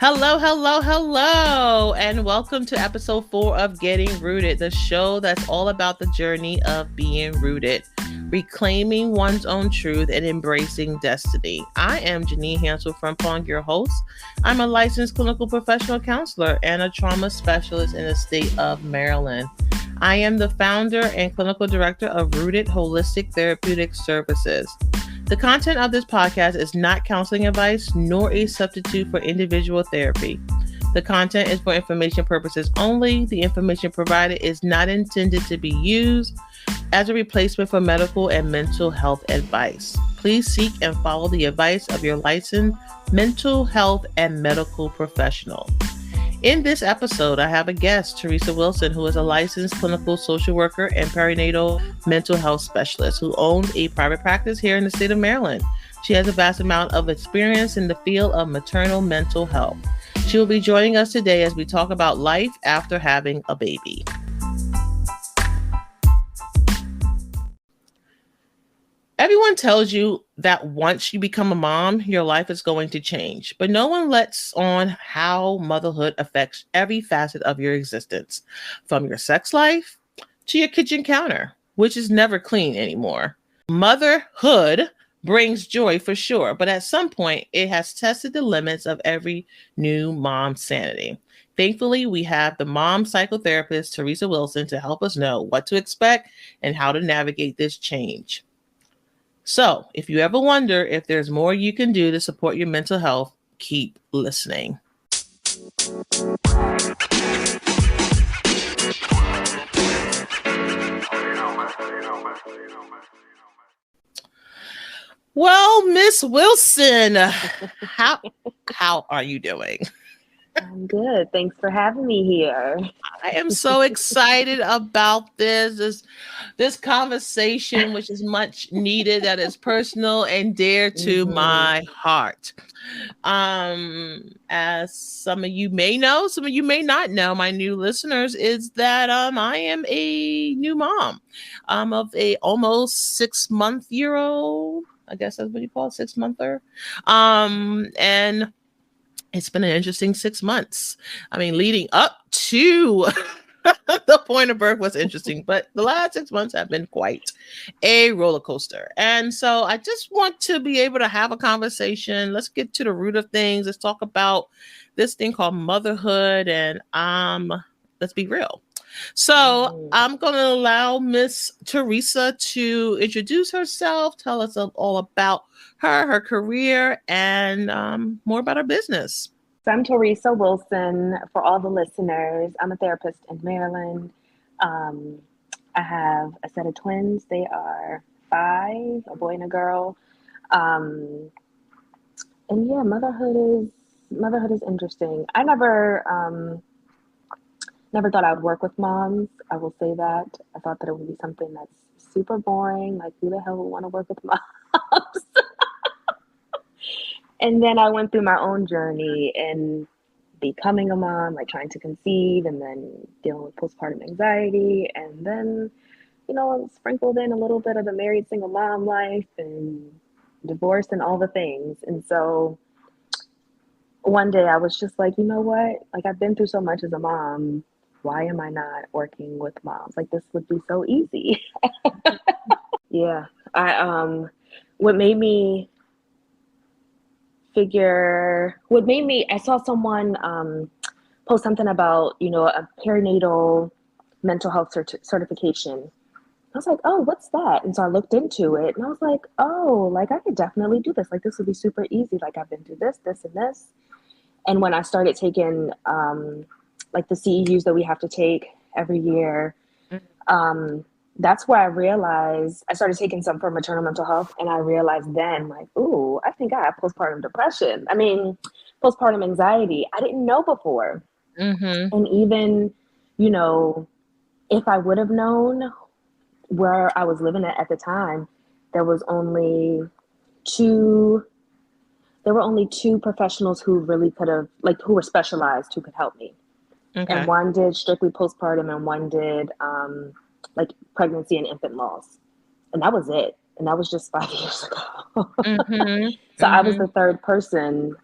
Hello, hello, hello, and welcome to episode 4 of Getting Rooted, the show that's all about the journey of being rooted, reclaiming one's own truth, and embracing destiny. I am Janine Hansel Frempong, your host. I'm a licensed clinical professional counselor and a trauma specialist in the state of Maryland. I am the founder and clinical director of Rooted Holistic Therapeutic Services. The content of this podcast is not counseling advice nor a substitute for individual therapy. The content is for information purposes only. The information provided is not intended to be used as a replacement for medical and mental health advice. Please seek and follow the advice of your licensed mental health and medical professional. In this episode, I have a guest, Teresa Wilson, who is a licensed clinical social worker and perinatal mental health specialist who owns a private practice here in the state of Maryland. She has a vast amount of experience in the field of maternal mental health. She will be joining us today as we talk about life after having a baby. Everyone tells you that once you become a mom, your life is going to change, but no one lets on how motherhood affects every facet of your existence, from your sex life to your kitchen counter, which is never clean anymore. Motherhood brings joy for sure, but at some point, it has tested the limits of every new mom's sanity. Thankfully, we have the mom psychotherapist, Teresa Wilson, to help us know what to expect and how to navigate this change. So, if you ever wonder if there's more you can do to support your mental health, keep listening. Well, Miss Wilson, how are you doing? I'm good. Thanks for having me here. I am so excited about this conversation, which is much needed, that is personal and dear to my heart. As some of you may know, some of you may not know, my new listeners, is that I am a new mom of a almost 6-month-old. I guess that's what you call it, 6-monther. And it's been an interesting 6 months. I mean, leading up to the point of birth was interesting, but the last 6 months have been quite a roller coaster. And so I just want to be able to have a conversation. Let's get to the root of things. Let's talk about this thing called motherhood, and let's be real. So I'm going to allow Miss Teresa to introduce herself, tell us all about her career, and more about her business. So I'm Teresa Wilson. For all the listeners, I'm a therapist in Maryland. I have a set of twins. They are 5, a boy and a girl. And yeah, motherhood is interesting. I never thought I'd work with moms. I will say that. I thought that it would be something that's super boring. Like, who the hell would want to work with moms? And then I went through my own journey in becoming a mom, like trying to conceive and then dealing with postpartum anxiety. And then, sprinkled in a little bit of the married single mom life and divorce and all the things. And so one day I was just like, you know what? Like, I've been through so much as a mom. Why am I not working with moms? Like, this would be so easy. Yeah. I saw someone post something about, a perinatal mental health certification. I was like, oh, what's that? And so I looked into it and I was like, oh, like, I could definitely do this. Like, this would be super easy. Like, I've been through this, this, and this. And when I started taking like the CEUs that we have to take every year, that's where I realized I started taking some for maternal mental health. And I realized then, like, ooh, I think I have postpartum depression. I mean, postpartum anxiety. I didn't know before. And even, if I would have known where I was living at the time, there were only two professionals who really could have, like, who were specialized, who could help me. Okay. And one did strictly postpartum and one did like pregnancy and infant loss. And that was it. And that was just 5 years ago. So I was the third person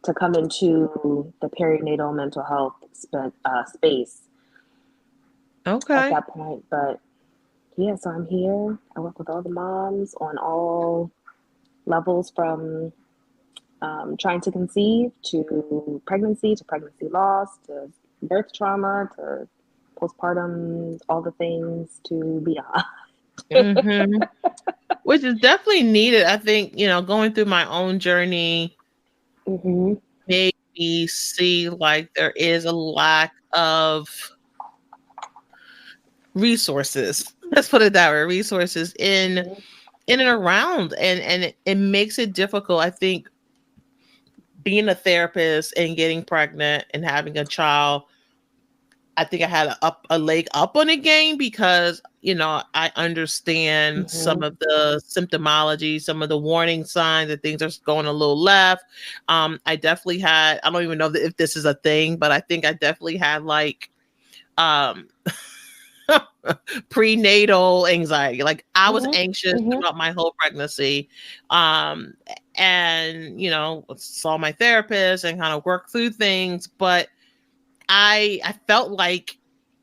to come into the perinatal mental health space at Okay. that point. But yeah, so I'm here. I work with all the moms on all levels from trying to conceive to pregnancy loss to birth trauma to postpartum, all the things to beyond. Mm-hmm. Which is definitely needed. I think, going through my own journey Mm-hmm. made me see like there is a lack of resources. Let's put it that way, resources Mm-hmm. in and around. And it makes it difficult. I think being a therapist and getting pregnant and having a child, I think I had a leg up on the game because I understand some Mm-hmm. of the symptomology, some of the warning signs that things are going a little left. I definitely had. I don't even know if this is a thing, but I think I definitely had like um, prenatal anxiety. Like I was anxious Mm-hmm. throughout my whole pregnancy, um, and saw my therapist and kind of worked through things, but I felt like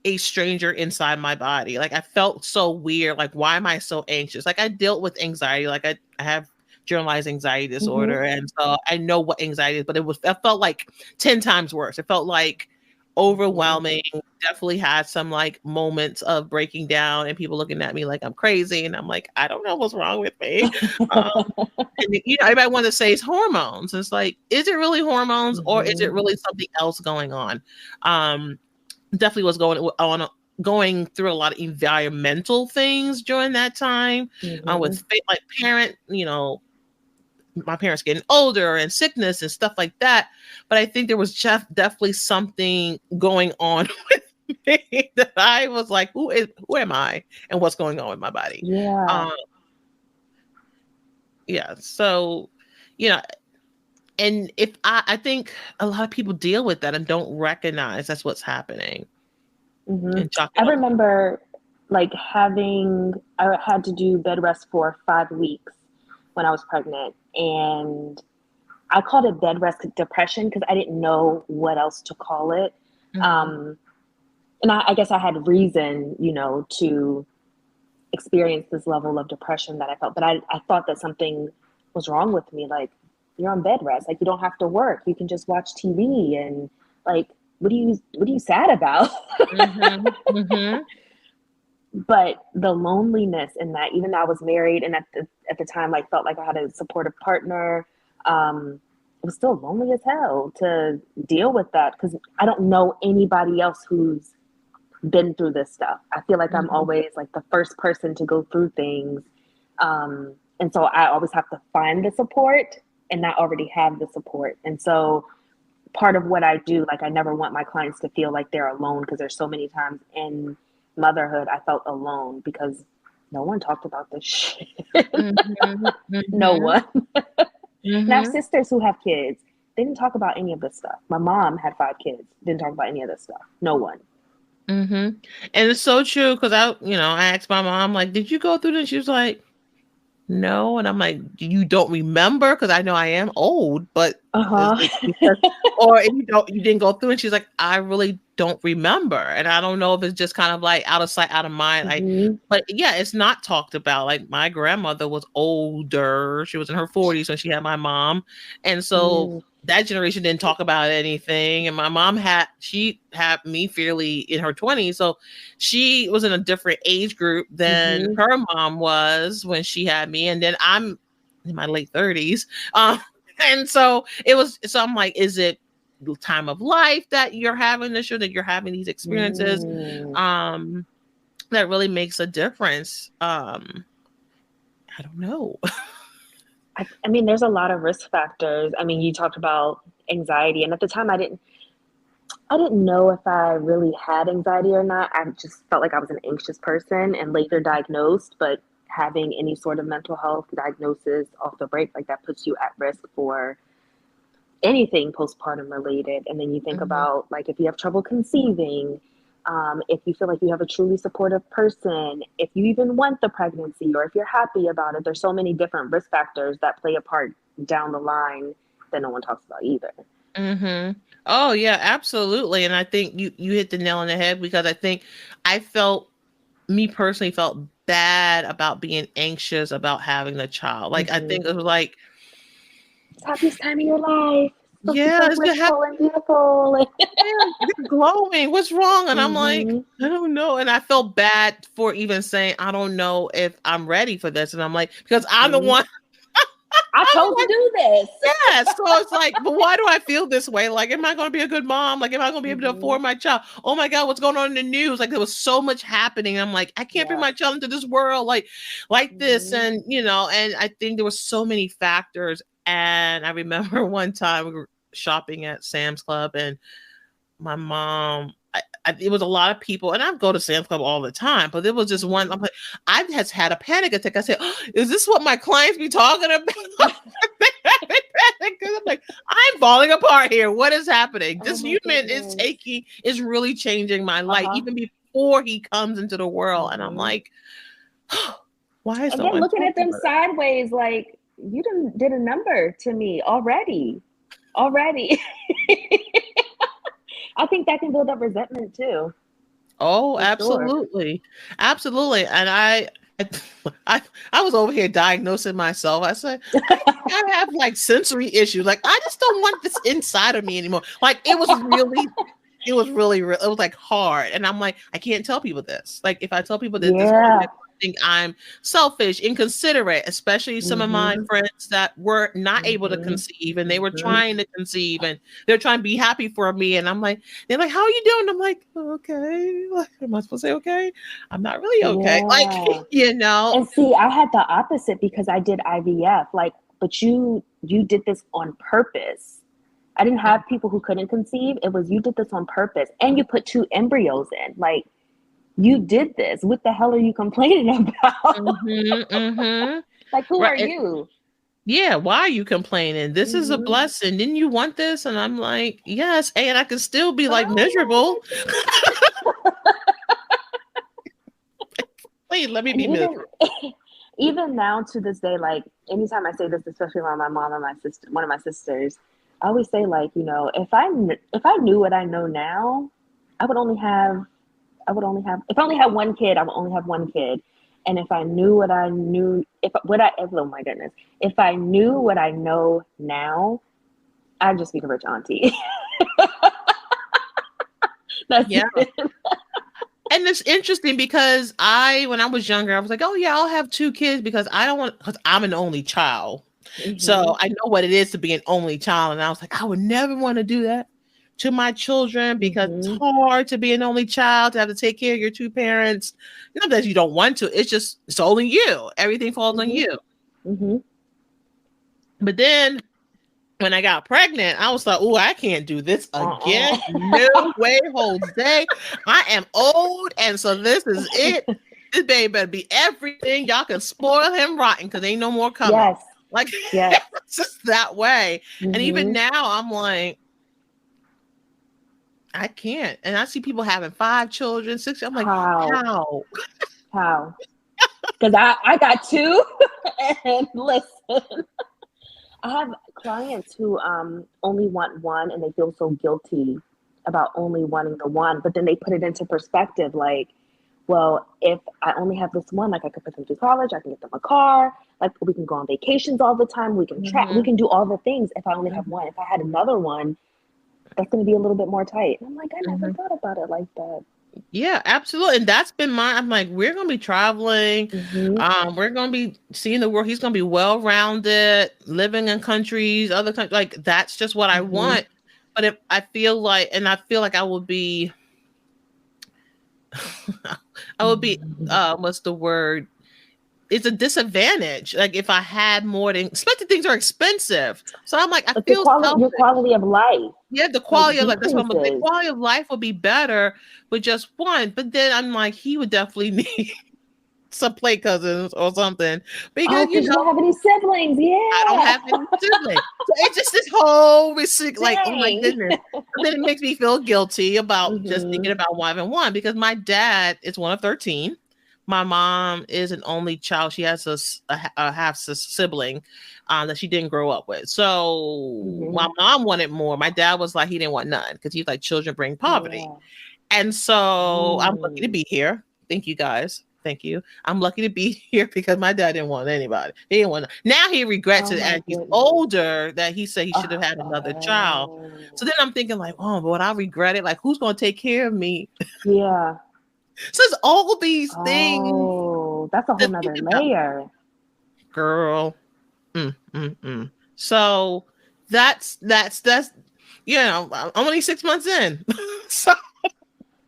a stranger inside my body. Like I felt so weird. Like why am I so anxious? Like I dealt with anxiety. Like I have generalized anxiety Mm-hmm. disorder, and so I know what anxiety is. But it felt like 10 times worse. It felt like Mm-hmm. overwhelming. Definitely had some like moments of breaking down, and people looking at me like I'm crazy, and I'm like I don't know what's wrong with me. Um, and everybody want to say it's hormones. It's like, is it really hormones or is it Mm-hmm. really something else going on? Um, definitely was going through a lot of environmental things during that time Mm-hmm. with like my parents getting older and sickness and stuff like that. But I think there was just definitely something going on with me that I was like, who am I and what's going on with my body? Yeah. Um, yeah. So, you know, and if I think a lot of people deal with that and don't recognize that's what's happening Mm-hmm. and chalk I it up. remember I had to do bed rest for 5 weeks when I was pregnant, and I called it bed rest depression because I didn't know what else to call it. Mhm. Um, and I guess I had reason, to experience this level of depression that I felt, but I thought that something was wrong with me. Like, you're on bed rest, like you don't have to work, you can just watch TV, and like, what are you sad about? Mhm. Mhm. But the loneliness in that, even though I was married and at the time like felt like I had a supportive partner, it was still lonely as hell to deal with that because I don't know anybody else who's been through this stuff. I feel like I'm Mhm. always like the first person to go through things. And so I always have to find the support and not already have the support. And so part of what I do, like I never want my clients to feel like they're alone because there's so many times in motherhood I felt alone because no one talked about this shit. Mhm. No Mhm. one. And I have Mhm. sisters who have kids. They didn't talk about any of this stuff. My mom had 5 kids. Didn't talk about any of this stuff. No one. Mhm. And it's so true because I asked my mom, like, did you go through this? She was like, no. And I'm like, you don't remember? Because I know I am old, but Uh is it huh. because, or if you didn't go through? And she's like, I really don't remember. And I don't know if it's just kind of like out of sight, out of mind. Like, Hmm. but yeah, it's not talked about. Like my grandmother was older. She was in her 40s when she had my mom. And so Mm-hmm. that generation didn't talk about anything. And my mom she had me fairly in her 20s. So she was in a different age group than Mm-hmm. her mom was when she had me. And then I'm in my late 30s. Um, and so I'm like, is it the time of life that you're having this, or that you're having these experiences? Mm. Um, that really makes a difference. I don't know. I mean, there's a lot of risk factors. I mean, you talked about anxiety, and at the time, I didn't know if I really had anxiety or not. I just felt like I was an anxious person and later diagnosed, but having any sort of mental health diagnosis off the break, like that puts you at risk for anything postpartum related. And then you think Mhm. about like if you have trouble conceiving, if you feel like you have a truly supportive person, if you even want the pregnancy or if you're happy about it, there's so many different risk factors that play a part down the line that no one talks about either. Mm-hmm. Oh yeah, absolutely. And I think you hit the nail on the head, because I think I felt me personally felt bad about being anxious about having a child. Like I think it was like, It's happiest time of your life. It's supposed to be yeah, so it's gonna happen. blissful and beautiful. You're glowing. What's wrong? And I'm like, Mm-hmm. I don't know. And I felt bad for even saying I don't know if I'm ready for this. And I'm like, because I'm the Mm-hmm. one. I I'm chose the to one. do this. Yes. So it's like, but why do I feel this way? Like, am I going to be a good mom? Like, am I going to be able to Mm-hmm. afford my child? Oh my God, what's going on in the news? Like, there was so much happening. I'm like, I can't bring Yeah. my child into this world like this. Mm-hmm. And, and I think there were so many factors. And I remember one time we were shopping at Sam's Club, and my mom, it was a lot of people, and I go to Sam's Club all the time, but there was just one. I'm like, I just had a panic attack. I said, oh, "Is this what my clients be talking about?" I'm like, I'm falling apart here. What is happening? Oh This my human goodness. is really changing my life, Uh-huh. even before he comes into the world. And I'm Mm-hmm. like, oh, why is And no then one looking at talking them about it? sideways, like, you did a number to me already. Already. I think that can build up resentment too, Oh, for sure. absolutely. Absolutely. And I I was over here diagnosing myself. I said, I think I have like sensory issues. Like, I just don't want this inside of me anymore. Like, it was like hard. And I'm like, I can't tell people this. Like, if I tell people this is going Yeah. to think I'm selfish, inconsiderate, especially some of my Mm-hmm. friends that were not able to Mm-hmm. conceive, and they were Mm-hmm. trying to conceive, and they're trying to be happy for me. And I'm like, they're like, how are you doing? I'm like, okay. Like, am I supposed to say okay? I'm not really okay. Like, Yeah. you know. And see, I had the opposite because I did IVF. Like, but you did this on purpose. I didn't have people who couldn't conceive. It was you did this on purpose, and you put two embryos in. Like, you did this. What the hell are you complaining about? Mm-hmm, mm-hmm. Like, who are Right. you? Yeah, why are you complaining? This is a Mm-hmm. blessing. Didn't you want this? And I'm like, yes. And I can still be like Oh miserable. my goodness. Please let me And be miserable. even now to this day, like anytime I say this, especially around my mom and my sister, one of my sisters, I always say like, if I knew what I know now, I would only have if I only had one kid, I would only have one kid. And if I knew what I knew, oh my goodness, if I knew what I know now, I'd just be the rich auntie. That's Yeah. it. And it's interesting because when I was younger, I was like, oh yeah, I'll have two kids because because I'm an only child. Mm-hmm. So I know what it is to be an only child. And I was like, I would never want to do that to my children because it's Mm-hmm. hard to be an only child, to have to take care of your two parents. Not that you don't want to, it's only you. Everything falls on Mm-hmm. you. Mm-hmm. But then when I got pregnant, I was like, oh, I can't do this again. Uh-uh. No way, Jose. I am old, and so this is it. This baby better be everything. Y'all can spoil him rotten because ain't no more coming. Yes. Like, Yes. it's just that way. And even Mm-hmm. now, I'm like, I can't. And I see people having 5 children, 6. I'm like, How? how? How? Because I got two. And listen, I have clients who only want one and they feel so guilty about only wanting the one, but then they put it into perspective like, well, if I only have this one, like I could put them through college, I can get them a car, like we can go on vacations all the time, we Mm-hmm. can do all the things if I only have Mm-hmm. one. If I had another one, that's going to be a little bit more tight. And I'm like, I never Mm-hmm. thought about it like that. Yeah, absolutely. And that's been I'm like, we're gonna be traveling. Mm-hmm. We're gonna be seeing the world. He's gonna be well rounded, living in countries, other countries. Like, that's just what I Mm-hmm. want. But if I feel like, I will be, I would be, Mm-hmm. what's the word? It's a disadvantage. Like, if I had more than, especially things are expensive. So I'm like, I But feel your selfish. quality of life Yeah, the like quality of life. That's what I'm gonna say. decreases. Quality of life would be better with just one. But then I'm like, he would definitely need some play cousins or something Oh, because because you don't have any siblings. I don't Yeah. have any siblings. So it's just this whole like, oh my Dang. goodness. And then it makes me feel guilty about just thinking Mm-hmm. about having one because my dad is one of 13. my mom is an only child. She has a half sibling that she didn't grow up with. So my Mm-hmm. mom wanted more. My dad was like, he didn't want none because he's like, children bring poverty. Yeah. And so I'm lucky to Mm. be here. Thank you guys. Thank you. I'm lucky to be here because my dad didn't want anybody. He didn't want. Now he regrets Oh it my as he's goodness. older that he said he should have had another child. So Oh. then I'm thinking like, oh, but I regret it. Like, who's going to take care of me? Yeah. So it's all these things Oh, that's a to whole think nother about, layer. girl. So that's I'm only 6 months in. So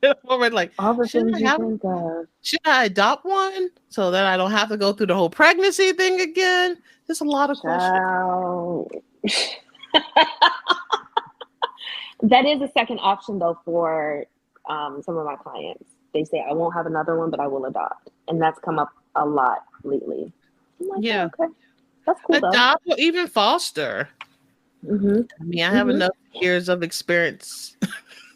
I'm already like, All the should things I you have? think of. Should I adopt one so that I don't have to go through the whole pregnancy thing again? There's a lot of questions. Child. That is a second option though for some of my clients. They say I won't have another one, but I will adopt, and that's come up a lot lately. I'm like, oh, Yeah, okay, that's cool though. adopt or even foster. Mhm. I mean, I have Mhm. enough years of experience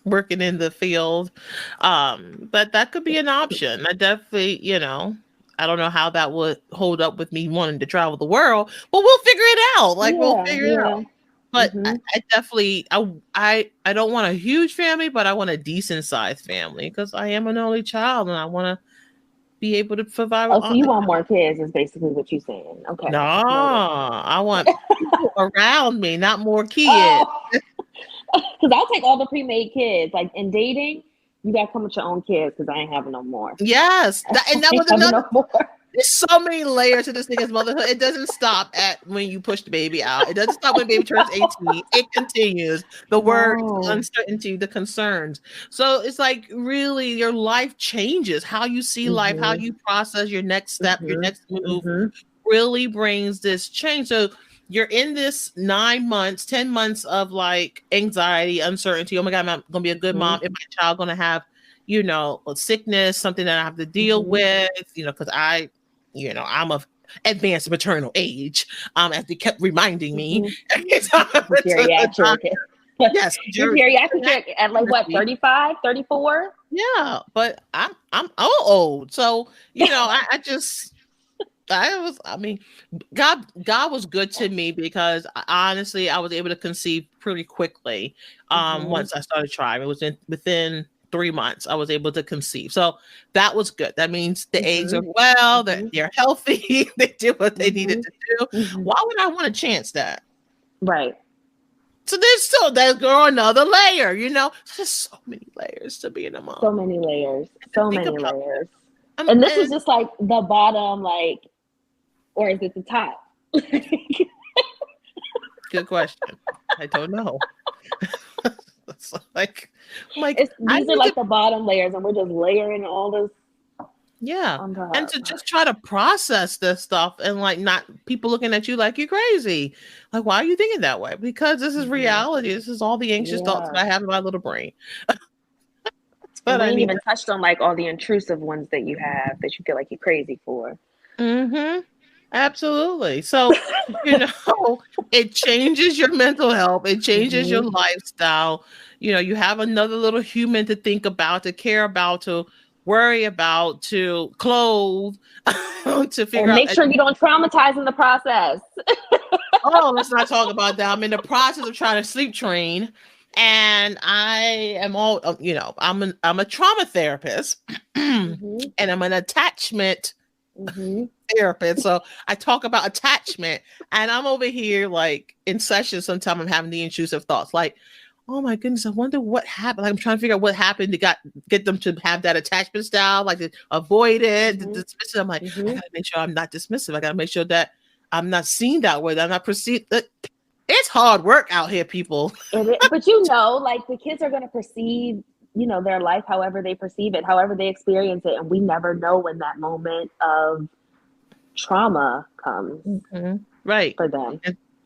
working in the field, but that could be an option. I definitely, I don't know how that would hold up with me wanting to travel the world, but we'll figure it out. Like we'll Yeah. figure it out. Yeah. But Mhm. I definitely I don't want a huge family, but I want a decent sized family because I am an only child and I want to be able to provide. Oh, so you want more kids? Is basically what you're saying? Okay, No, noted. I want people around me, not more kids. Oh, because I'll take all the pre-made kids. Like in dating, you gotta come with your own kids because I ain't having no more. Yes, I and that ain't was having another. no more. There's so many layers to this thing as motherhood. It doesn't stop at when you push the baby out. It doesn't stop when baby turns 18. It continues. The worries, the No. uncertainty, the concerns. So it's like really your life changes. How you see life, how Mhm. you process your next step, your Mhm. next move Mhm. really brings this change. So you're in this 9 months, 10 months of like anxiety, uncertainty. Oh my God, am I gonna be a good mom? Mhm. Is my child gonna have, a sickness, something that I have to deal Mhm. with, because I'm of advanced maternal age, as they kept reminding me Mhm. every time I The went to the geriatric. doctor. Yes, You're geriatric at like what, 35, 34? yeah, but I'm old, so I just I mean, God was good to me because honestly, I was able to conceive pretty quickly. Mhm. Once I started trying, it was within 3 months I was able to conceive. So that was good. That means the eggs are Mhm. well, that Mhm. they're healthy, they did what they needed Mhm. to do. Mhm. Why would I want to chance that? Right. So there's girl another layer. There's so many layers to being a mom. So many layers. And to So think many about layers. that. And this is And just like the bottom, like, or is it the top? good question. I don't know. It's like I These are need to. like the bottom layers, and we're just layering all this Yeah. on And top. to just try to process this stuff and like not people looking at you like you're crazy. Like, why are you thinking that way? Because this is Mhm. reality. This is all the anxious thoughts that Yeah. I have in my little brain. And But we I ain't need even touched on like all the intrusive ones that you have that you feel like you're crazy for. to. Absolutely. So, you know, it changes your mental health, it changes your Mhm. lifestyle. You have another little human to think about, to care about, to worry about, to clothe, to figure And out. make sure you don't traumatize in the process. Oh, let's not talk about that. I'm in the process of trying to sleep train, and I am I'm a trauma therapist, and Mhm. I'm an attachment Mhm. therapist. So I talk about attachment, and I'm over here like in sessions. Sometimes I'm having the intrusive thoughts, like, "Oh my goodness, I wonder what happened." Like I'm trying to figure out what happened to get them to have that attachment style, like to avoid it, to Mhm. dismiss it. I'm like, I Mhm. gotta make sure I'm not dismissive. I gotta make sure that I'm not seen that way. That I'm not perceived. It's hard work out here, people. But like the kids are going to perceive, their life however they perceive it, however they experience it, and we never know when that moment of trauma comes Mhm. Right, for them.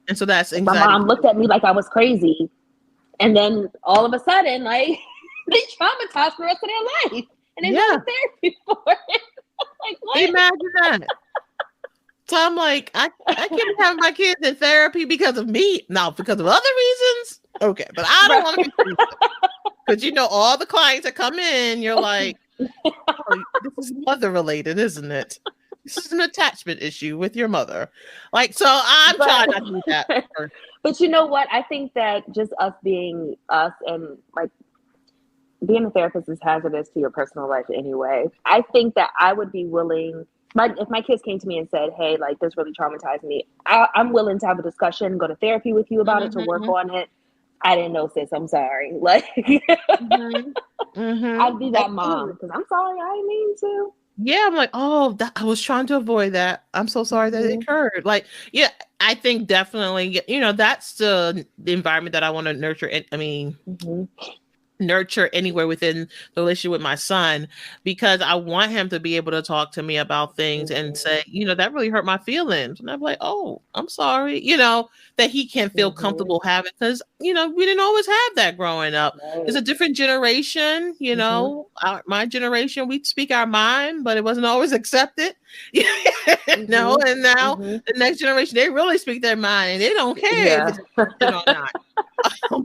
and so that's Like my anxiety. mom looked at me like I was crazy, and then all of a sudden, like they traumatized for the rest of their life, and they go to Yeah, therapy for it. Like what? imagine that. So I'm like, I can't be having my kids in therapy because of me. No, because of other reasons. Okay, but I don't want to Right. be because all the clients that come in, you're like, Oh, this is mother related, isn't it? This is an attachment issue with your mother. Like, so I'm But trying not to do that. but you know what? I think that just us being us and like being a therapist is hazardous to your personal life anyway. I think that I would be willing. If my kids came to me and said, "Hey, like this really traumatized me," I'm willing to have a discussion, go to therapy with you about it, to work Mm-hmm, on it. I didn't know, sis. I'm sorry. Like, mm-hmm, mm-hmm. I'd be that mom Absolutely. because I'm sorry. I didn't mean to. Yeah, I'm like, oh, I was trying to avoid that. I'm so sorry that it Mm-hmm. occurred. Like, yeah, I think definitely, that's the environment that I want to nurture. I mean, Mm-hmm. nurture anywhere within the relationship with my son, because I want him to be able to talk to me about things and Mm-hmm. say, that really hurt my feelings. And I'm like, oh, I'm sorry, that he can feel Mm-hmm. comfortable having, because, we didn't always have that growing up. It's Right. a different generation, Mm-hmm. my generation, we speak our mind, but it wasn't always accepted. No, Mm-hmm. and now Mm-hmm. the next generation, they really speak their mind and they don't care if Yeah. it's accepted or not.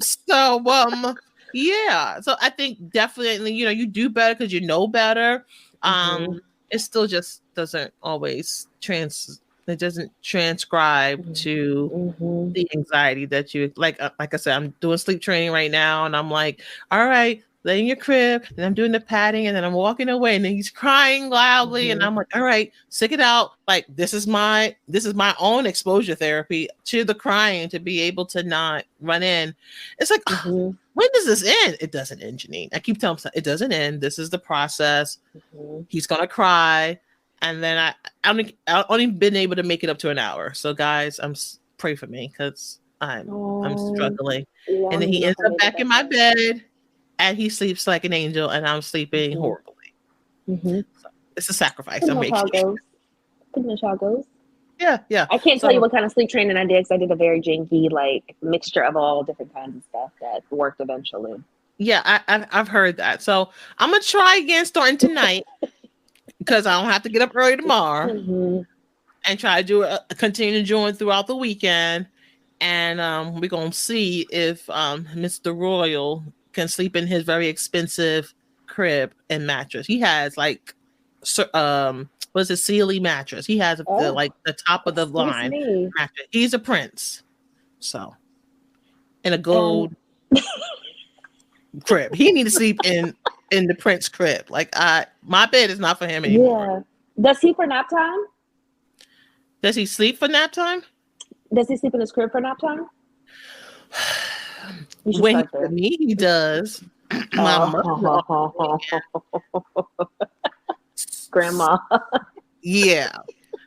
So yeah, so I think definitely, you do better because you know better. Mm-hmm. It still just doesn't always it doesn't transcribe to Mm-hmm. the anxiety that you like I said, I'm doing sleep training right now, and I'm like, all right, lay in your crib, and I'm doing the patting, and then I'm walking away, and then he's crying loudly, and Mm-hmm. I'm like, all right, stick it out. Like, this is my own exposure therapy to the crying, to be able to not run in. It's like, Mm-hmm. when does this end? It doesn't end, Janine. I keep telling myself it doesn't end. This is the process. Mm-hmm. He's gonna cry, and then I've only been able to make it up to an hour. So guys, pray for me because I'm Oh, struggling. yeah, I And don't then even he know ends if I up made it back that in my far. bed, and he sleeps like an angel, and I'm sleeping Mm-hmm. horribly. Mm-hmm. So it's a sacrifice Pretty I'm much how it making. goes. Pretty much how it goes. Yeah, yeah. I can't tell you So what kind of sleep training I did because I did a very janky, like, mixture of all different kinds of stuff that worked eventually. yeah, I've heard that. So I'm gonna try again starting tonight because I don't have to get up early tomorrow, Mm-hmm. and try to do continue to join throughout the weekend. And we're gonna see if Mr. Royal can sleep in his very expensive crib and mattress. He has like was a Sealy mattress. He has the Oh, like the top of the excuse line me. mattress. He's a prince. So in a And gold crib. He need to sleep in the prince crib. Like my bed is not for him anymore. yeah. Does he for nap time? Does he sleep for nap time? Does he sleep in his crib for nap time? You should When he's start with there. me, he does. My mother, Oh, grandma. yeah,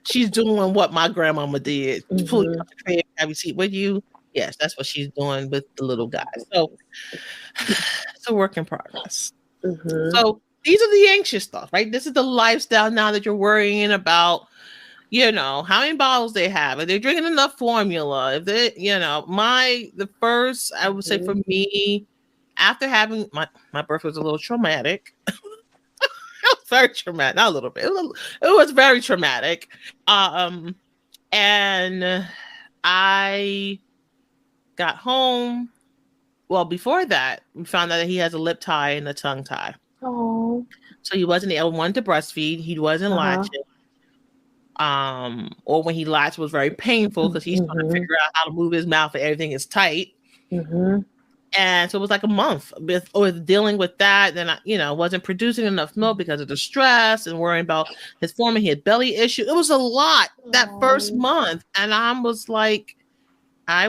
she's doing what my grandmama did. Pull you Mm-hmm. out the crib, have you seat with you. Yes, that's what she's doing with the little guy. So it's a work in progress. Mm-hmm. So these are the anxious stuff, right? This is the lifestyle now that you're worrying about. How many bottles they have, if they're drinking enough formula, if they, the first, I would say Mm-hmm. for me, after having my birth was a little traumatic. Very traumatic, not a little bit. It was very traumatic. Um, and I got home. Well, before that, we found out that he has a lip tie and a tongue tie. Oh. So he wasn't able one to breastfeed. He wasn't Uh-huh. latching. Or when he latched was very painful because he's trying to Mm-hmm. figure out how to move his mouth and everything is tight. Mm-hmm. And so it was like a month with dealing with that. Then I wasn't producing enough milk because of the stress and worrying about his forming. He had belly issue. It was a lot that first Oh. month, and I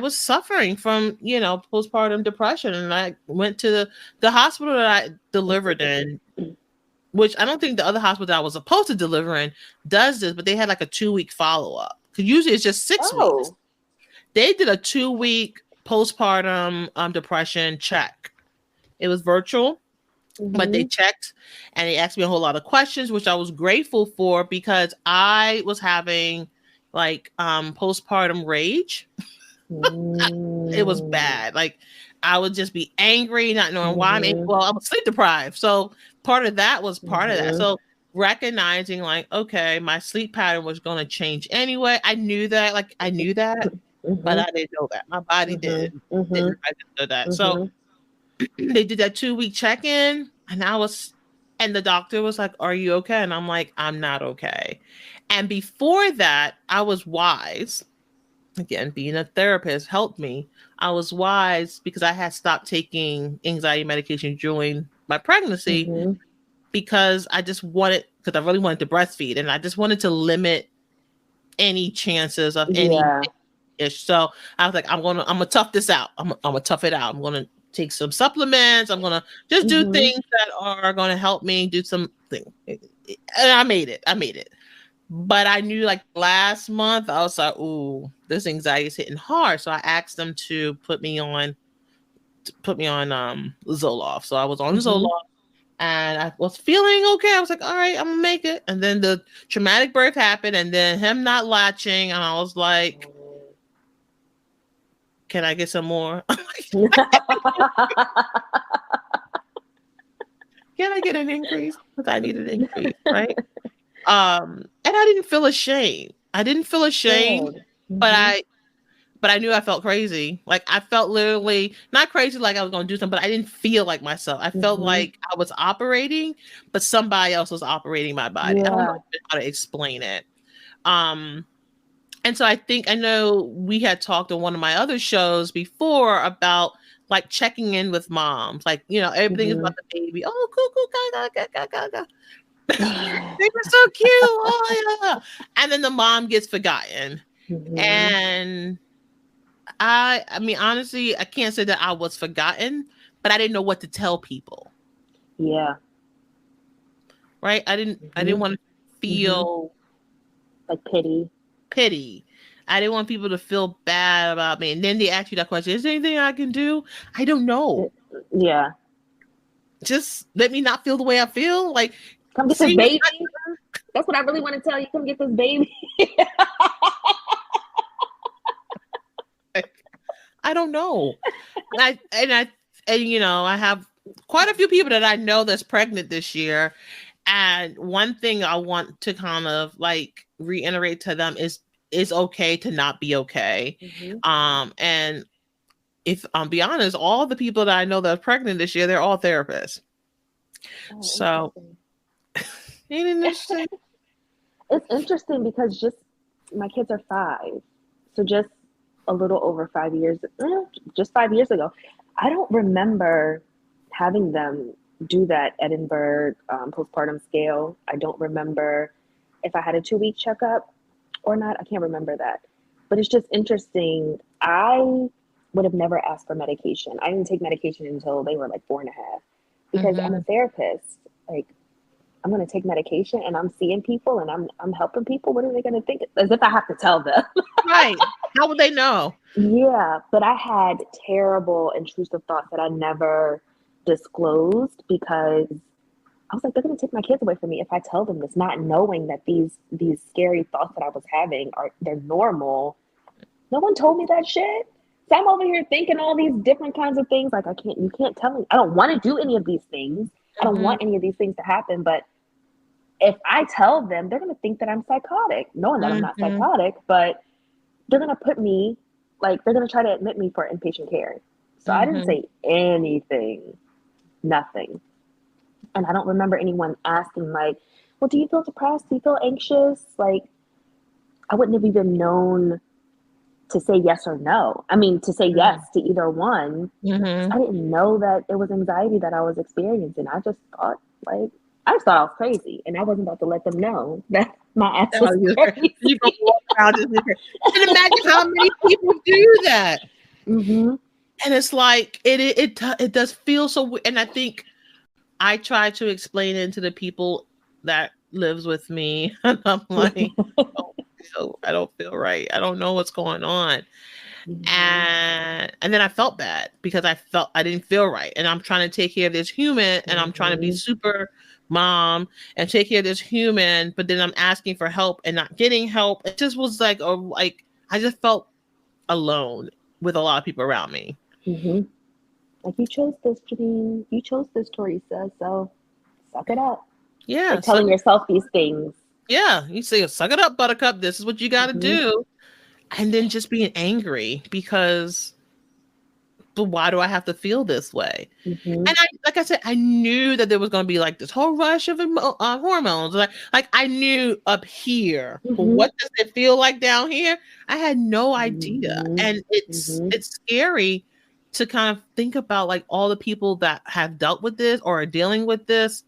was suffering from postpartum depression, and I went to the hospital that I delivered in, which I don't think the other hospital that I was supposed to deliver in does this, but they had like a 2-week follow up. Because usually it's just 6 weeks. Oh. They did a 2-week postpartum depression check. It was virtual, but they Mm-hmm. checked and they asked me a whole lot of questions, which I was grateful for because I was having like postpartum rage. It was Mm-hmm. bad. Like I would just be angry, not knowing why Mm-hmm. well, I was sleep deprived. So part of that was part of that. Mm-hmm. So recognizing like, okay, my sleep pattern was going to change anyway. I knew that, but Mm-hmm. I didn't know that. My body Mm-hmm. didn't Mm-hmm. register that. So Mm-hmm. they did that 2-week check-in, and I was And the doctor was like, "Are you okay?" And I'm like, "I'm not okay." And before that, I was wise. Again, being a therapist helped me. I was wise because I had stopped taking anxiety medication during my pregnancy Mm-hmm. because I just wanted, because I really wanted to breastfeed and I just wanted to limit any chances of any Yeah. ish. So I was like, I'm gonna tough this out. I'm gonna tough it out. I'm gonna take some supplements. I'm gonna just do Mm-hmm. things that are gonna help me do something. And I made it. I made it. But I knew like last month I was like, ooh, this anxiety is hitting hard. So I asked them to put me on Zoloft. So I was on Mm-hmm. Zoloft and I was feeling okay. I was like, all right, I'm gonna make it. And then the traumatic birth happened, and then him not latching, and I was like, can I get some more? Can I get an increase? Because I need an increase, right? And I didn't feel ashamed. I didn't feel ashamed, Good. but Mm-hmm. I knew I felt crazy. Like I felt literally not crazy like I was gonna do something, but I didn't feel like myself. I felt Mm-hmm. like I was operating, but somebody else was operating my body. I don't know Yeah. how to explain it. Um, and so I know we had talked on one of my other shows before about like checking in with moms. Like, everything is Mm-hmm. about the baby. Oh, cuckoo, gaga, gaga, gaga. They were so cute. Oh yeah. And then the mom gets forgotten. Mm-hmm. And I mean, honestly, I can't say that I was forgotten, but I didn't know what to tell people. Yeah. Right? I didn't Mm-hmm. want to Mm-hmm. feel Like pity. pity. I didn't want people to feel bad about me. And then they ask you that question, is there anything I can do? I don't know. It- yeah. Just let me not feel the way I feel. Like, Come get this see me. baby. That's what I really want to tell you. Come get this baby. I don't know. And I have quite a few people that I know that's pregnant this year. And one thing I want to kind of like reiterate to them is it's okay to not be okay. Mm-hmm. And if I'm be honest, all the people that I know that are pregnant this year, they're all therapists. Oh, So interesting. ain't it interesting? It's interesting because just my kids are 5, so just a little over 5 years, just 5 years ago, I don't remember having them do that Edinburgh postpartum scale. I don't remember if I had a 2 week checkup or not. I can't remember that, but it's just interesting. I would have never asked for medication. I didn't take medication until they were like 4.5 because I'm a Hmm. therapist. Like I'm going to take medication and I'm seeing people and I'm helping people. What are they going to think? As if I have to tell them. Right. How would they know? Yeah, but I had terrible intrusive thoughts that I never disclosed because I was like, they're going to take my kids away from me if I tell them this, not knowing that these scary thoughts that I was having are they're normal. No one told me that shit. So I'm over here thinking all these different kinds of things. Like you can't tell me. I don't want to do any of these things. I don't Hmm. want any of these things to happen. But if I tell them, they're going to think that I'm psychotic, knowing that I'm not Hmm. psychotic, but they're going to put me, like, they're going to try to admit me for inpatient care. So I didn't Hmm. say anything, nothing. And I don't remember anyone asking, like, well, do you feel depressed? Do you feel anxious? Like, I wouldn't have even known to say yes or no. I mean, to say yes to either one. Hmm. I didn't know that it was anxiety that I was experiencing. I just thought, like, I just thought I was crazy, and I wasn't about to let them know that my ass Oh, was you gonna crazy. walk around just and imagine how many people do that. Mm-hmm. And it's like it does feel so and I think I try to explain it to the people that lives with me and I'm like I don't feel right. I don't know what's going on. Mm-hmm. And then I felt bad because I didn't feel right. And I'm trying to take care of this human and I'm trying to be Mm-hmm. super mom and take care of this human, but then I'm asking for help and not getting help. It just was like I just felt alone with a lot of people around me. Mm-hmm. Like you chose this, Janine. You chose this, Teresa. So suck it up. Yeah, Like suck telling yourself these things. yeah, you say suck it up, buttercup. This is what you gotta Mm-hmm. do. And then just being angry because but why do I have to feel this way? Mm-hmm. And like I said, I knew that there was going to be like this whole rush of hormones. Like I knew up here, but Mm-hmm. what does it feel like down here? I had no idea, Mm-hmm. and Mm-hmm. it's scary to kind of think about like all the people that have dealt with this or are dealing with this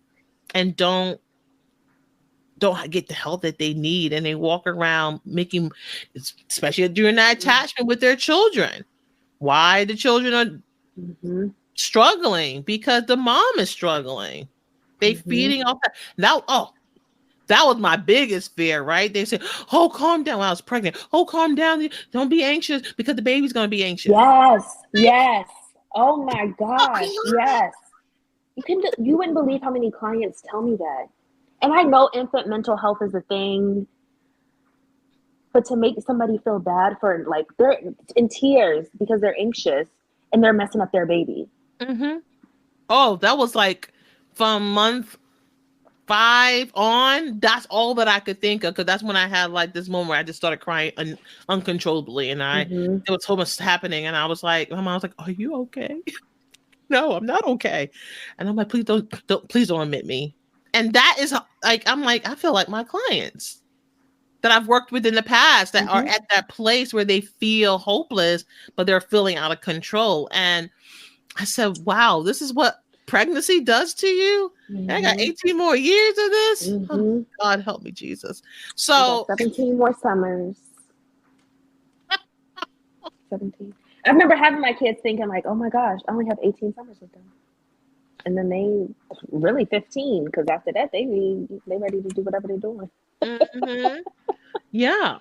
and don't get the help that they need, and they walk around making, especially during that attachment with their children. Why the children are Mm-hmm. struggling? Because the mom is struggling. They Mm-hmm. feeding off that. Now, oh, that was my biggest fear, right? They said, "Oh, calm down." When I was pregnant, "Oh, calm down. Don't be anxious because the baby's gonna be anxious." Yes, yes. Oh my Oh, gosh, yes. You wouldn't believe how many clients tell me that. And I know infant mental health is a thing, but to make somebody feel bad for like they're in tears because they're anxious and they're messing up their baby. mm-hmm. Oh, that was like from month 5 on. That's all that I could think of because that's when I had like this moment where I just started crying uncontrollably, and Mm-hmm. there was so much happening, and I was like, my mom was like, "Are you okay?" No, I'm not okay. And I'm like, please don't admit me. And that is like, I'm like, I feel like my clients that I've worked with in the past that are Mm-hmm. at that place where they feel hopeless, but they're feeling out of control. And I said, wow, this is what pregnancy does to you. And I got Mm-hmm. 18 more years of this. Oh, Mm-hmm. God help me, Jesus. You got So 17 more summers. 17. I remember having my kids thinking like, oh my gosh, I only have 18 summers with them. And then they really 15 because after that they ready to do whatever they're doing. mhm, yeah.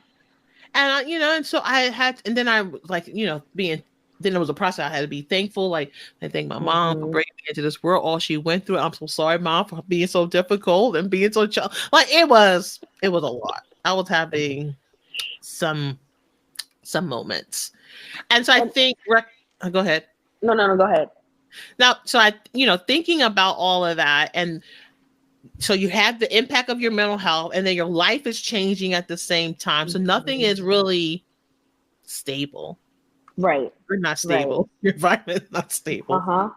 And and so I had, and then I was like, then it was a process. I had to be thankful. Like, I thank my mom for Mm-hmm. bringing me into this world, all she went through. I'm so sorry, mom, for being so difficult and being so like it was a lot. I was having some moments, and so I And think. Go ahead. no, go ahead. Now, so I, thinking about all of that, and so you have the impact of your mental health, and then your life is changing at the same time. So nothing Mm-hmm. is really stable. Right, You're not right. stable. Your environment is not Uh stable. huh.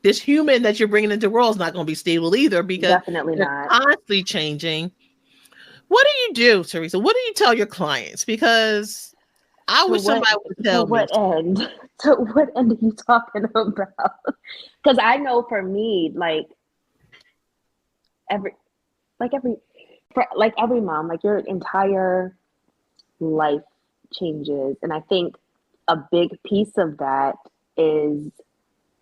This human that you're bringing into the world is not going to be stable either because Definitely they're not. constantly changing. What do you do, Teresa? What do you tell your clients? Because I To wish what? somebody would To tell me. what end? To what end are you talking about? Because I know for me, every, like every, like every mom, like your entire life changes, and I think a big piece of that is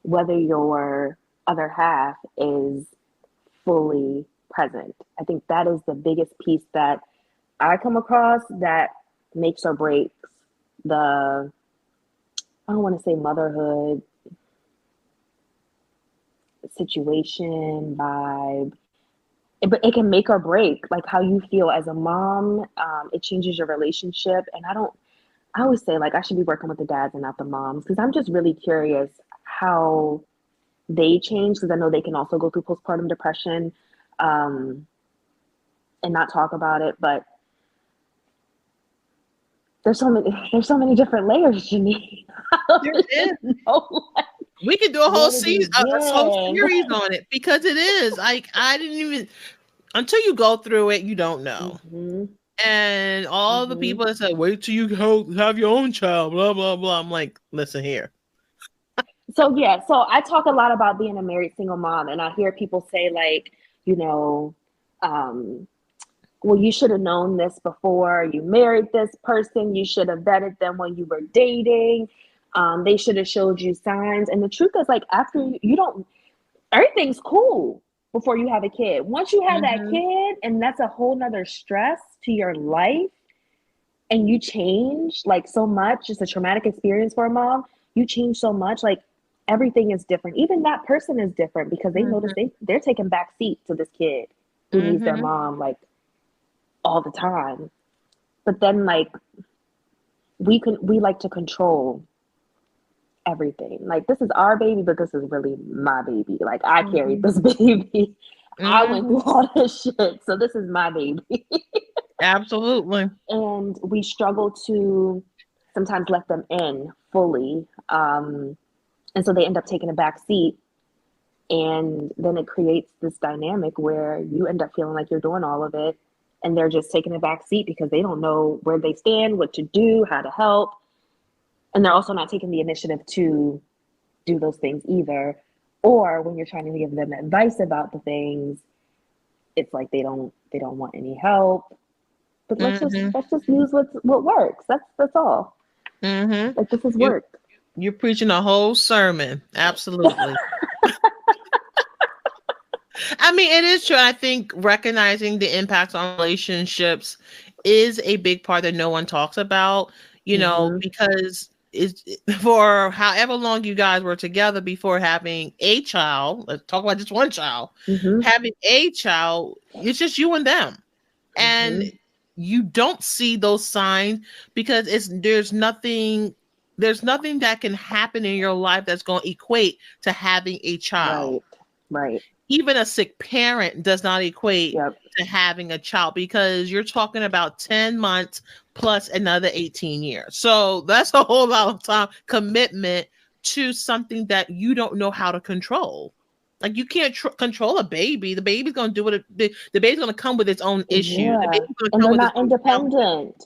whether your other half is fully present. I think that is the biggest piece that I come across that makes or breaks the, I don't want to say motherhood situation vibe, but it can make or break like how you feel as a mom. It changes your relationship, and I always say like I should be working with the dads and not the moms because I'm just really curious how they change because I know they can also go through postpartum depression, um, and not talk about it. But there's so many different layers, Janine. I don't There is. even know like, We could do a whole where to season, a whole begin. series on it because it is like I didn't even until you go through it, you don't know. Mm-hmm. And all the Mm-hmm. people that say, "Wait till you have your own child," blah blah blah. I'm like, listen here. So yeah, so I talk a lot about being a married single mom, and I hear people say like, you know, um, well, you should have known this before you married this person. You should have vetted them when you were dating. They should have showed you signs. And the truth is, like, after you don't, everything's cool before you have a kid. Once you have that Mm-hmm. kid, and that's a whole nother stress to your life, and you change like so much, it's a traumatic experience for a mom. You change so much, like everything is different. Even that person is different because they notice they're taking back seat to this kid who needs their Mm-hmm. mom like all the time. But then like we like to control everything. Like this is our baby, but this is really my baby. Like I carried Mm-hmm. this baby. I went Mm-hmm. through all this shit. So this is my baby. Absolutely. And we struggle to sometimes let them in fully. And so they end up taking a back seat. And then it creates this dynamic where you end up feeling like you're doing all of it. And they're just taking a back seat because they don't know where they stand, what to do, how to help. And they're also not taking the initiative to do those things either. Or when you're trying to give them advice about the things, it's like they don't want any help. But Mm-hmm. let's just use what works. That's all. Mm-hmm. Like this is You work. you're preaching a whole sermon. Absolutely. I mean, it is true. I think recognizing the impacts on relationships is a big part that no one talks about, Mm-hmm. because it's for however long you guys were together before having a child. Let's talk about just one child. Mm-hmm. Having a child, it's just you and them. And Mm-hmm. you don't see those signs because there's nothing that can happen in your life that's going to equate to having a child. Right. Right. Even a sick parent does not equate Yep. to having a child because you're talking about 10 months plus another 18 years. So that's a whole lot of time commitment to something that you don't know how to control. Like you can't control a baby. The baby's going to do the baby's going to come with its own issues. The Yeah. baby's going to And come they're with its not own challenges. independent.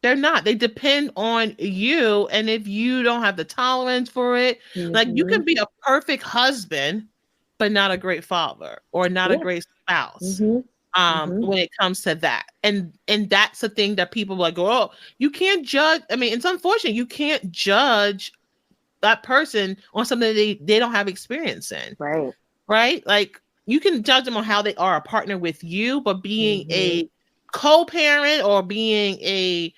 They're not. They depend on you. And if you don't have the tolerance for it, like you Mm-hmm. can be a perfect husband, but not a great father or not a Yeah. great spouse. Mm-hmm. Mm-hmm. When it comes to that. And that's the thing that people like, oh, you can't judge. I mean, it's unfortunate. You can't judge that person on something they don't have experience in. Right. Right? Like you can judge them on how they are a partner with you, but being Mm-hmm. a co-parent or being a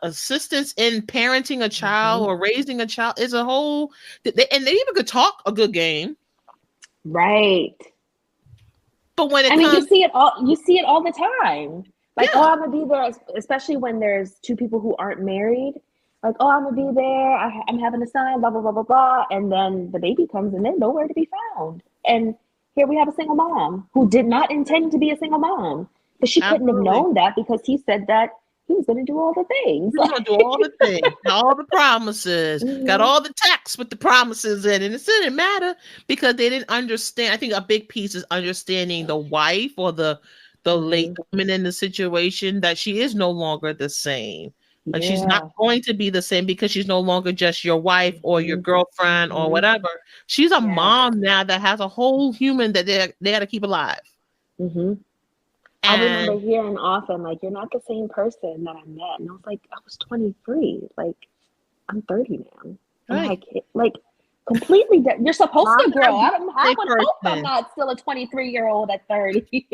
assistance in parenting a child Mm-hmm. or raising a child is a whole and they even could talk a good game, Right. but when it I mean, comes, you see it all the time. Like, oh, yeah, I'm gonna be there, especially when there's two people who aren't married. Like, oh, I'm gonna be there. I'm having a son, blah blah blah blah blah, and then the baby comes, and they're nowhere to be found. And here we have a single mom who did not intend to be a single mom, but she couldn't have absolutely. known that because he said that he was gonna do all the things. He's gonna do all the things, all the promises, got Mm-hmm. all the texts with the promises in, and it didn't matter because they didn't understand. I think a big piece is understanding the wife or the late Mm-hmm. woman in the situation that she is no longer the same. Like she's not Yeah. going to be the same because she's no longer just your wife or your Mm-hmm. girlfriend or Mm-hmm. whatever. She's a Yeah. mom now that has a whole human that they got to keep alive. Mm-hmm. I remember And hearing often, like, you're not the same person that I met. And I was like, I was 23. Like, I'm 30 now. And right, like completely you're supposed mom to and I grow. be I the would same hope I'm person. not still a 23-year-old at 30.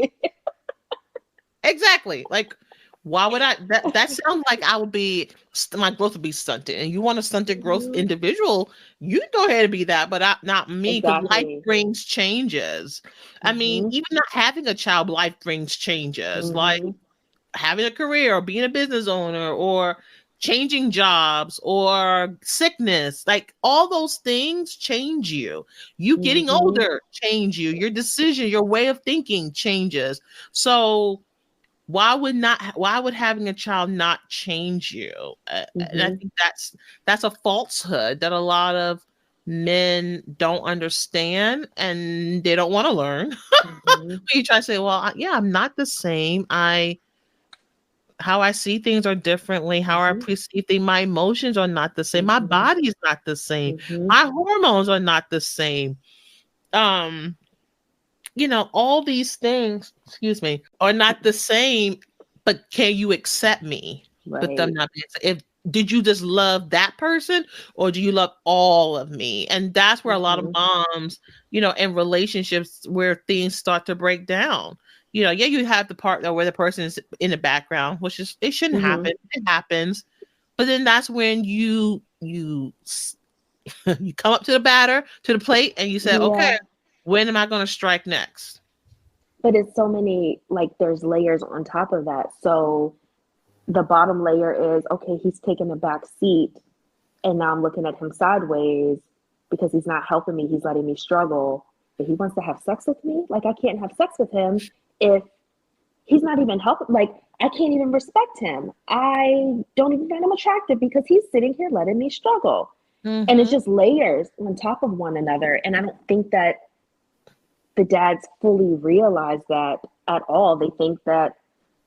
Exactly. Like, why would I? That sounds like I would be my growth would be stunted. And you want a stunted growth Hmm. individual, you can go ahead and be that, but not me, because life Exactly. brings changes. I mean, Hmm. even not having a child, life brings changes. Like Hmm. having a career or being a business owner or changing jobs or sickness, like all those things change you. You getting Hmm. older change you. Your decision, your way of thinking changes. So why would having a child not change you? And I Hmm. think that's a falsehood that a lot of men don't understand and they don't want to learn. Hmm. You try to say, well, yeah, I'm not the same. I How I see things are differently, how I Hmm. perceive things, my emotions are not the same, my Hmm. body is not the same, Hmm. my hormones are not the same. um all these things, excuse me, are not the same, but can you accept me with them Right. not being, if did you just love that person or do you love all of me? And that's where a lot of Hmm. moms, in relationships where things start to break down. Yeah, you have the part where the person is in the background, which is, it shouldn't Hmm. happen. It happens. But then that's when you come up to the plate and you say, okay, Yeah. when am I going to strike next? But it's so many, like, there's layers on top of that. So the bottom layer is, okay, he's taking a back seat, and now I'm looking at him sideways because he's not helping me. He's letting me struggle, but he wants to have sex with me. Like, I can't have sex with him if he's not even helping. Like, I can't even respect him. I don't even find him attractive because he's sitting here letting me struggle. And it's Mm-hmm. just layers on top of one another. And I don't think that the dads fully realize that at all. They think that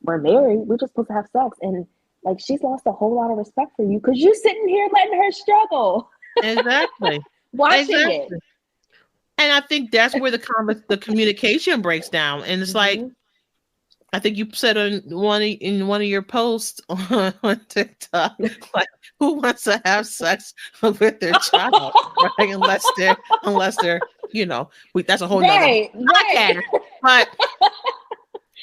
we're married, we're just supposed to have sex. And like, she's lost a whole lot of respect for you because you're sitting here letting her struggle, Exactly. watching it. Exactly. And I think that's where the communication breaks down. And it's like, Mm-hmm. I think you said in one of your posts on TikTok, like, who wants to have sex with their child, right? Unless they're, that's a whole nother Right, right. podcast. But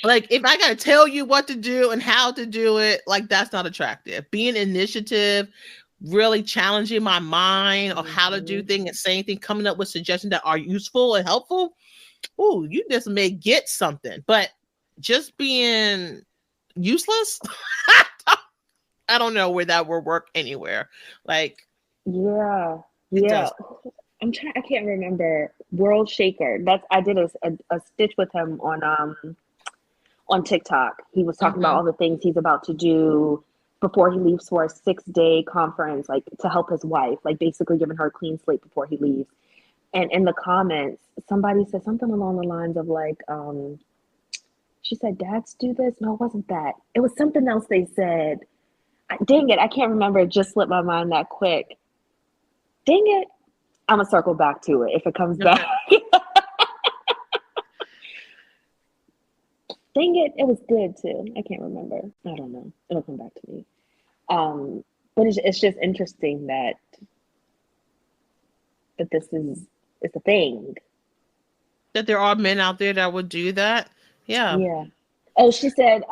like, if I gotta tell you what to do and how to do it, like, that's not attractive. Being initiative, really challenging my mind of how to do Mm-hmm. things and saying things, coming up with suggestions that are useful and helpful. Ooh, you just may get something. But just being useless, I don't know where that will work anywhere. Like, Yeah, it yeah. does. I can't remember. World Shaker. That's I did a stitch with him on TikTok. He was talking about Mm-hmm. all the things he's about to do before he leaves for a 6 day conference, like to help his wife, like basically giving her a clean slate before he leaves. And in the comments, somebody said something along the lines of like, she said, "Dads do this." No, it wasn't that. It was something else they said. Dang it, I can't remember. It just slipped my mind that quick. Dang it. I'm gonna circle back to it if it comes back. Okay. Dang it, it was good too. I can't remember. I don't know. It'll come back to me. But it's just interesting that this is it's a thing. That there are men out there that would do that. Yeah. Yeah. Oh, she said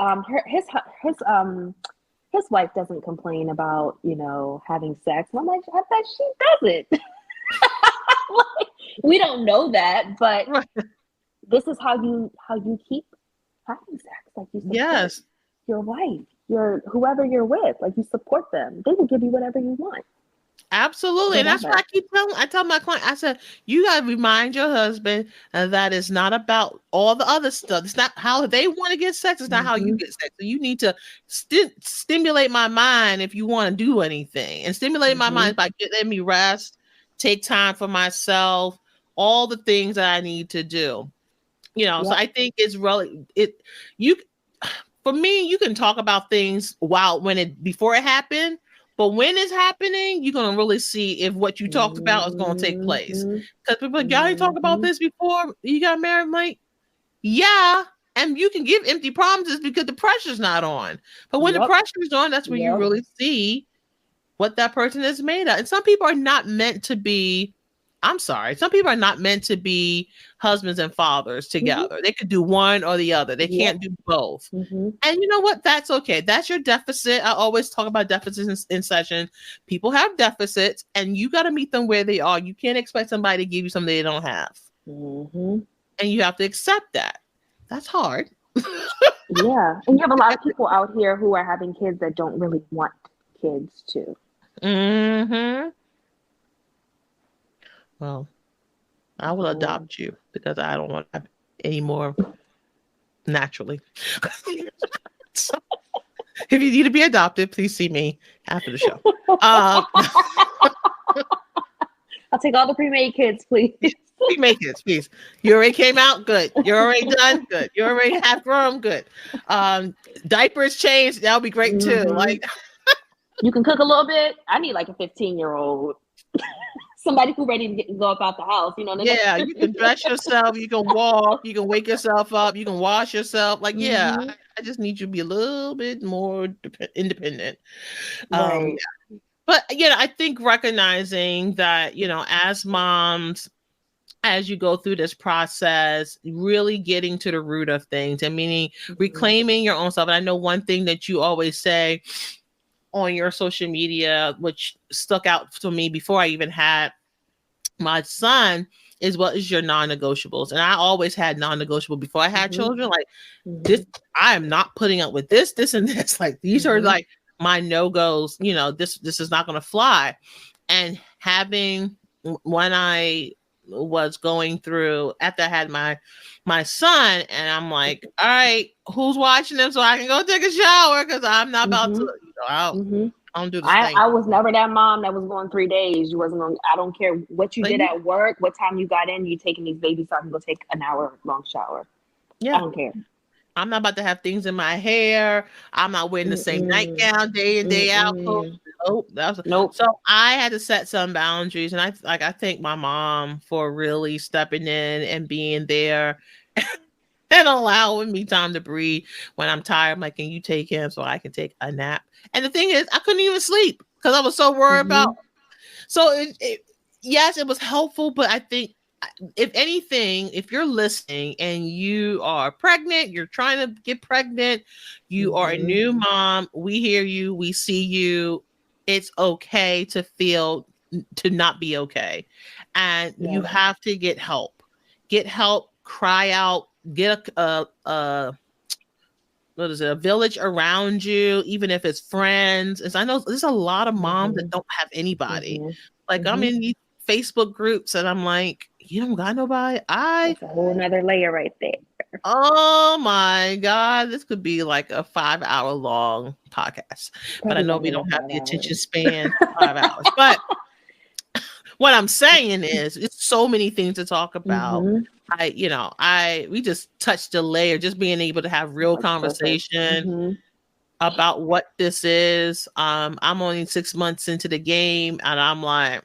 his wife doesn't complain about having sex. And I'm like, I bet she doesn't. Like, we don't know that, but Right. this is how you keep having sex. Like, you support Yes. your wife, your whoever you're with. Like, you support them. They will give you whatever you want, Absolutely. And that's what whatever. I tell my client, I said, you got to remind your husband that it's not about all the other stuff. It's not how they want to get sex. It's not how you Hmm. get sex. So you need to stimulate my mind if you want to do anything, and stimulate my Hmm. mind by letting me rest, take time for myself, all the things that I need to do. So Yep. I think it's really, you, for me, you can talk about things before it happened, but when it's happening, you're gonna really see if what you talked about is gonna take Hmm. place. Because people are like, y'all ain't talk about Hmm. this before you got married. I'm like, yeah, and you can give empty promises because the pressure's not on. But when the Yep. pressure is on, that's when you Yep. really see what that person is made of. And some people are not meant to be, I'm sorry, some people are not meant to be husbands and fathers Hmm. together. They could do one or the other. They Yep. can't do both. Hmm. And you know what? That's okay. That's your deficit. I always talk about deficits in session. People have deficits, and you got to meet them where they are. You can't expect somebody to give you something they don't have. Hmm. And you have to accept that. That's hard. Yeah. And you have a lot of people out here who are having kids that don't really want kids too. Mm-hmm. Well, I will So, adopt you because I don't want to have any more naturally. So, if you need to be adopted, please see me after the show. Um, I'll take all the pre-made kids, please. we make this, please. You already came out, good. You're already done, good. You already half grown, good. Diapers changed, that'll be great too. Hmm. Like, You can cook a little bit. I need like a 15-year-old, somebody who ready to go up out the house. They're like, yeah, you can dress yourself, you can walk, you can wake yourself up, you can wash yourself. Like, yeah, hmm, I just need you to be a little bit more independent. Um, right. but I think recognizing that, as moms, as you go through this process, really getting to the root of things and meaning Hmm. reclaiming your own self. And I know one thing that you always say on your social media, which stuck out to me before I even had my son, is what is your non-negotiables. And I always had non-negotiable before I had Hmm. children. Like, Hmm. this, I am not putting up with this, and this. Like, these are Hmm. like my no-goes. This is not going to fly. And having when I was going through after I had my son, and I'm like, all right, who's watching them so I can go take a shower because I'm not about to, I don't do the same. I was never that mom that was going 3 days. You wasn't going. I don't care what you Like, did at work, what time you got in. You taking these babies so I can go take an hour long shower. yeah. I don't care. I'm not about to have things in my hair. I'm not wearing the same nightgown day in, day out. Nope. So I had to set some boundaries, and I thank my mom for really stepping in and being there and allowing me time to breathe when I'm tired. I'm like, can you take him so I can take a nap? And the thing is, I couldn't even sleep because I was so worried about. So yes, it was helpful, but I think if anything, if you're listening and you are pregnant, you're trying to get pregnant, you are a new mom, we hear you, we see you. It's okay to feel to not be okay. And you have to get help. Get help, cry out, get a what is it, a village around you, even if it's friends. As I know there's a lot of moms that don't have anybody. Like I'm in these Facebook groups and I'm like, you don't got nobody? That's a whole nother layer right there. Oh my God. This could be like a 5-hour long podcast. But I know we don't have the attention span for 5 hours. But what I'm saying is it's so many things to talk about. We just touched a layer, just being able to have real conversation about what this is. I'm only 6 months into the game and I'm like,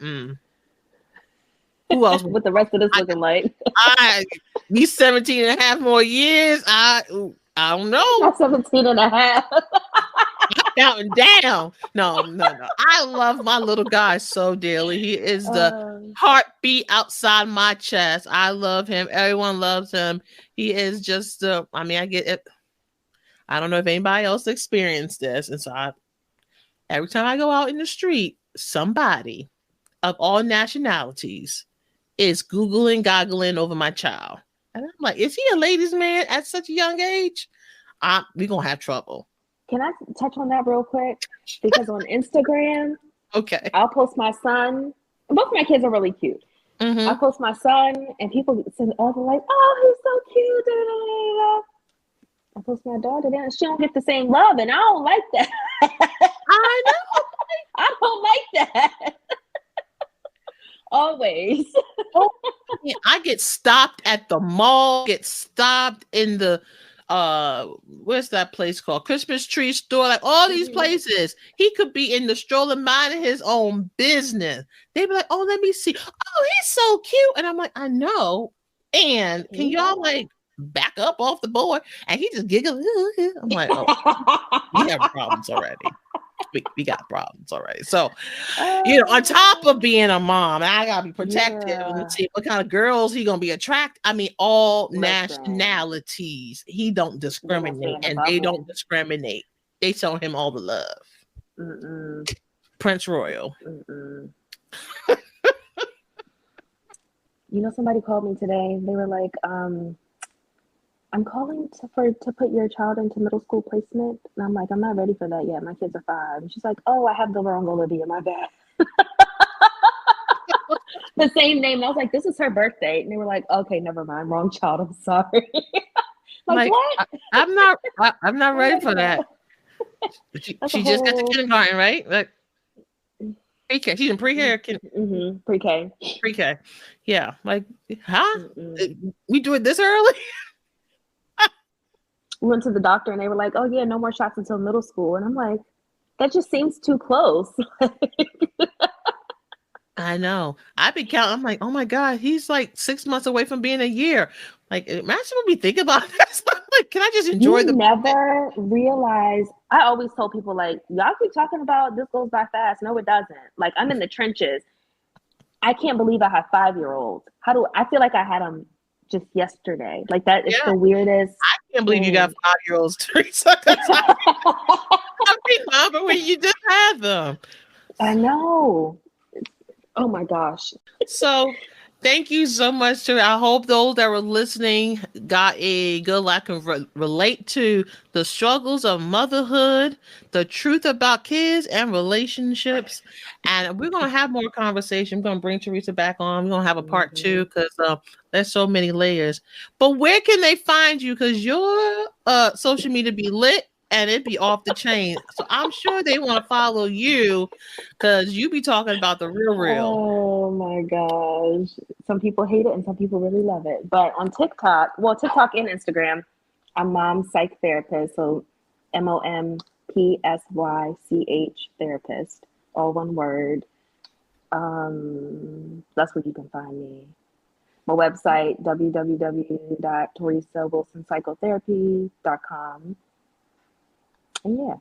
who else? What the rest of this looking like? These 17 and a half more years, I don't know. Not 17 and a half. Counting down. No. I love my little guy so dearly. He is the heartbeat outside my chest. I love him. Everyone loves him. He is just I get it. I don't know if anybody else experienced this. And so every time I go out in the street, somebody of all nationalities is Googling, goggling over my child. And I'm like, is he a ladies' man at such a young age? We're going to have trouble. Can I touch on that real quick? Because on Instagram, okay, I'll post my son. Both my kids are really cute. I post my son, and people send all the like, "Oh, he's so cute." Da, da, da, da. I post my daughter, and she don't get the same love, and I don't like that. I know. I don't like that. Always. I get stopped at the mall. Get stopped in the where's that place called? Christmas tree store, like all these places. He could be in the stroller minding his own business. They'd be like, oh, let me see. Oh, he's so cute. And I'm like, I know. And can y'all like back up off the board? And he just giggles. I'm like, oh, we have problems already. We got problems already. So, on top of being a mom, I gotta be protective and see what kind of girls he gonna be attracted. I mean, all nationalities. He don't discriminate, and they don't discriminate. They show him all the love. Prince Royal. Somebody called me today. They were like, I'm calling to put your child into middle school placement. And I'm like, I'm not ready for that yet. My kids are 5. And she's like, oh, I have the wrong Olivia. My bad. The same name. And I was like, this is her birthday. And they were like, okay, never mind. Wrong child. I'm sorry. like what? I'm not ready for that. She just got to kindergarten, right? Like pre-K. She's in pre-K. Pre-K. Pre-K. Yeah. Like, huh? We do it this early? We went to the doctor and they were like, oh yeah, no more shots until middle school. And I'm like, that just seems too close. I know. I've been counting. I'm like, oh my God, he's like 6 months away from being a year. Like, imagine what we think about this. Like, can I just enjoy the never realize. I always told people like, y'all keep talking about this goes by fast. No, it doesn't. Like, I'm in the trenches. I can't believe I have 5-year-olds. I feel like I had them just yesterday. Like that is the weirdest. I can't believe you got 5-year-olds, Teresa. I remember when you just had them. I know. Oh my gosh. So Thank you so much, Terry. I hope those that were listening got a good lack of relate to the struggles of motherhood, the truth about kids and relationships. And we're going to have more conversation. We're going to bring Teresa back on. We're going to have a part Mm-hmm. two because there's so many layers. But where can they find you? Because your social media be lit and it be off the chain. So I'm sure they want to follow you because you be talking about the real, real. Oh my gosh. Some people hate it and some people really love it. But on TikTok, well, TikTok and Instagram, I'm mom psych therapist. So MOMPSYCH therapist, all one word. That's where you can find me. My website, www.teresawilsonpsychotherapy.com. And yeah,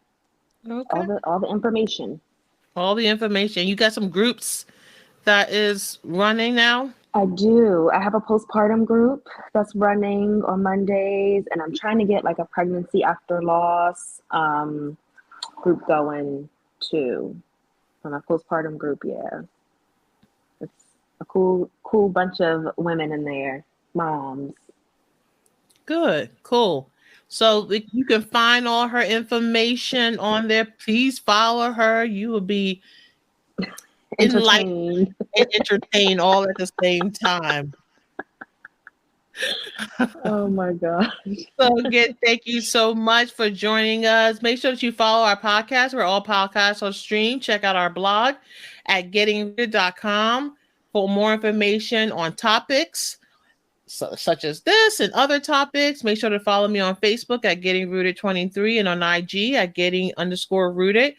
Okay. all the information. All the information. You got some groups that is running now? I do. I have a postpartum group that's running on Mondays, and I'm trying to get like a pregnancy after loss group going too. On a postpartum group, yeah. It's a cool bunch of women in there, moms. Good. Cool. So you can find all her information on there. Please follow her. You will be enlightened Entertained. and entertained all at the same time. Oh my God. So again, thank you so much for joining us. Make sure that you follow our podcast. We're all podcasts on stream. Check out our blog at gettingrooted.com for more information on topics such as this and other topics. Make sure to follow me on Facebook at Getting Rooted 23 and on IG at Getting underscore Rooted,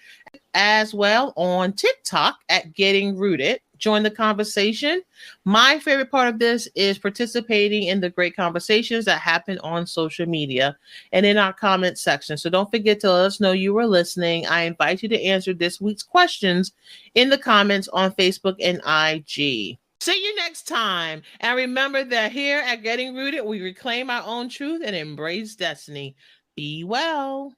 as well on TikTok at Getting Rooted. Join the conversation. My favorite part of this is participating in the great conversations that happen on social media and in our comment section. So don't forget to let us know you were listening. I invite you to answer this week's questions in the comments on Facebook and IG. See you next time. And remember that here at Getting Rooted, we reclaim our own truth and embrace destiny. Be well.